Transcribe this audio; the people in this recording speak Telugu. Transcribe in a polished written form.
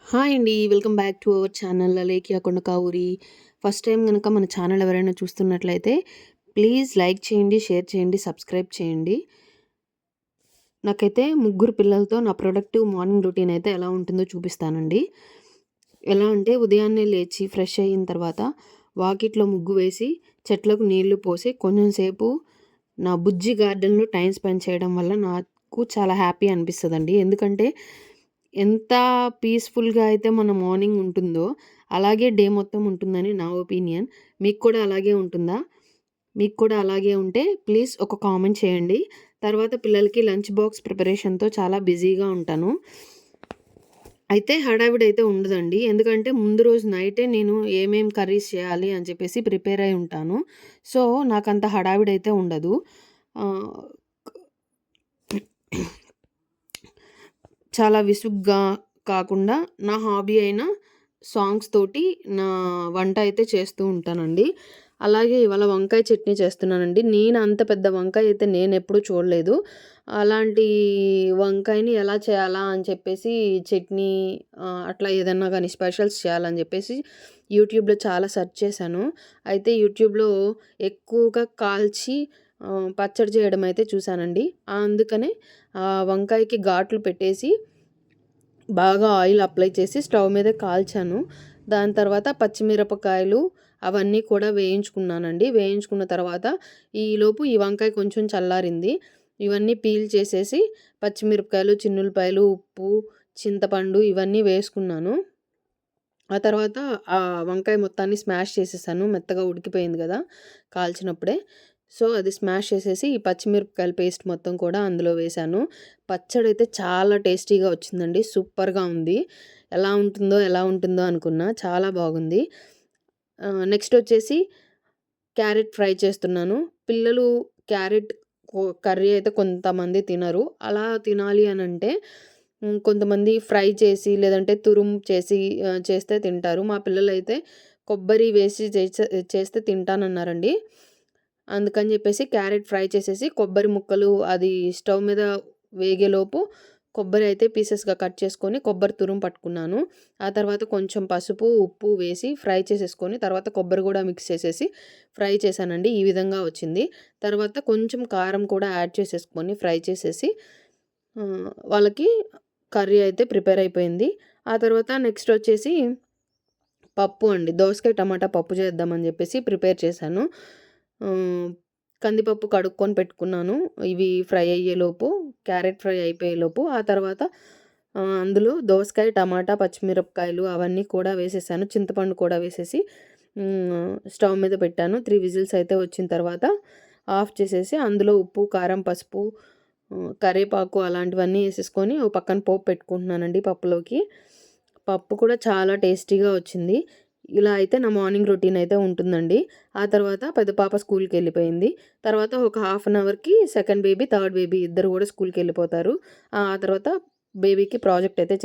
హాయ్ అండి. Welcome back to our channel Alekhya Kondakavuri. First time గనక మన ఛానల్ ఎవరైనా చూస్తున్నట్లయితే ప్లీజ్ లైక్ చేయండి, షేర్ చేయండి, సబ్స్క్రైబ్ చేయండి. నాకైతే ముగ్గురు పిల్లలతో నా ప్రొడక్టివ్ మార్నింగ్ రొటీన్ అయితే ఎలా ఉంటుందో చూపిస్తానండి. ఎలా అంటే ఉదయాన్నే లేచి ఫ్రెష్ అయిన తర్వాత వాకిట్లో ముగ్గు వేసి, చెట్లకు నీళ్లు పోసి కొంచెం సేపు నా బుజ్జి గార్డెన్‌లో టైమ్ స్పెండ్ చేయడం వల్ల నాకు చాలా హ్యాపీ అనిపిస్తదండి. ఎందుకంటే ఎంత పీస్‌ఫుల్‌గా అయితే మన మార్నింగ్ ఉంటుందో, అలాగే డే మొత్తం ఉంటుందని నా ఒపీనియన్. మీకు కూడా అలాగే ఉంటుందా? మీకు కూడా అలాగే ఉంటే ప్లీజ్ ఒక కామెంట్ చేయండి. తర్వాత పిల్లలకి లంచ్ బాక్స్ ప్రిపరేషన్‌తో చాలా బిజీగా ఉంటాను. అయితే హడావిడైతే ఉండదండి. ఎందుకంటే ముందు రోజు నైటే నేను ఏమేం కర్రీస్ చేయాలి అని చెప్పేసి ప్రిపేర్ అయి ఉంటాను. సో, నాకంత హడావిడైతే ఉండదు. ఆహ్, చాలా విసుగ్గా కాకుండా నా హాబీ అయిన సాంగ్స్ తోటి నా వంట అయితే చేస్తూ ఉంటానండి. అలాగే ఇవాళ వంకాయ చట్నీ చేస్తున్నానండి. నేను అంత పెద్ద వంకాయ అయితే నేనెప్పుడూ చూడలేదు. అలాంటి వంకాయని ఎలా చేయాలా అని చెప్పేసి చట్నీ అట్లా ఏదన్నా గానీ స్పెషల్స్ చేయాలని చెప్పేసి యూట్యూబ్‌లో చాలా సెర్చ్ చేశాను. అయితే యూట్యూబ్‌లో ఎక్కువగా కాల్చి పచ్చడి చేయడం అయితే చూశానండి. అందుకనే వంకాయకి ఘాట్లు పెట్టేసి బాగా ఆయిల్ అప్లై చేసి స్టవ్ మీద కాల్చాను. దాని తర్వాత పచ్చిమిరపకాయలు అవన్నీ కూడా వేయించుకున్నానండి. వేయించుకున్న తర్వాత ఈలోపు ఈ వంకాయ కొంచెం చల్లారింది. ఇవన్నీ పీల్ చేసేసి పచ్చిమిరపకాయలు, చిన్నుల్లిపాయలు, ఉప్పు, చింతపండు ఇవన్నీ వేసుకున్నాను. ఆ తర్వాత ఆ వంకాయ మొత్తాన్ని స్మాష్ చేసేసాను. మెత్తగా ఉడికిపోయింది గదా! కాల్చినప్పుడే. సో, అది స్మాష్ చేసేసి ఈ పచ్చిమిరపకాయల పేస్ట్ మొత్తం కూడా అందులో వేశాను. పచ్చడైతే చాలా టేస్టీగా వచ్చిందండి. సూపర్‌గా ఉంది. ఎలా ఉంటుందో అనుకున్నా. చాలా బాగుంది. నెక్స్ట్ వచ్చేసి క్యారెట్ ఫ్రై చేస్తున్నాను. పిల్లలు క్యారెట్ కర్రీ అయితే కొంతమంది తినరు. అలా తినాలి అనంటే కొంతమంది ఫ్రై చేసి లేదంటే తురుము చేసి చేస్తే తింటారు. మా పిల్లలైతే కొబ్బరి వేసి చేస్తే తింటానన్నారండి. అందుకని చెప్పేసి క్యారెట్ ఫ్రై చేసేసి కొబ్బరి ముక్కలు అది స్టవ్ మీద వేగేలోపు కొబ్బరి అయితే పీసెస్‌గా కట్ చేసుకొని కొబ్బరి తురుము పట్టుకున్నాను. ఆ తర్వాత కొంచెం పసుపు, ఉప్పు వేసి ఫ్రై చేసేసుకొని తర్వాత కొబ్బరి గూడా మిక్స్ చేసేసి ఫ్రై చేశానండి. ఈ విధంగా వచ్చింది. తర్వాత కొంచెం కారం కూడా యాడ్ చేసేసుకొని ఫ్రై చేసేసి వాళ్ళకి కర్రీ అయితే ప్రిపేర్ అయిపోయింది. ఆ తర్వాత నెక్స్ట్ వచ్చేసి పప్పు అండి. దోసకాయ టమాటా పప్పు చేద్దామని జెప్పేసి ప్రిపేర్ చేశాను. హ్మ్. కందిపప్పు కడుక్కొని పెట్టుకున్నాను. ఇవి ఫ్రై అయ్యేలోపు, క్యారెట్ ఫ్రై అయిపోయేలోపు, ఆ తర్వాత అందులో దోసకాయ, టమాటా, పచ్చిమిరపకాయలు అవన్నీ కూడా వేసేసాను. చింతపండు కూడా వేసేసి స్టవ్ మీద పెట్టాను. 3 విజిల్స్ అయితే వచ్చిన తర్వాత ఆఫ్ చేసేసి అందులో ఉప్పు, కారం, పసుపు, కరివేపాకు అలాంటివన్నీ ఏసేసుకొని ఓ పక్కన పోపు పెట్టుకుంటున్నానండి పప్పులోకి. పప్పు కూడా చాలా టేస్టీగా వచ్చింది. ఇలా అయితే నా మార్నింగ్ రొటీన్ అయితే ఉంటుందండి. ఆ తర్వాత పెద్ద పాప స్కూల్‌కెళ్ళిపోయింది. తర్వాత ఒక హాఫ్ అన్ అవర్‌కి సెకండ్ బేబీ, థర్డ్ బేబీ ఇద్దరు గూడా స్కూల్‌కెళ్ళిపోతారు. ఆ తర్వాత బేబీకి ప్రాజెక్ట్ అయితే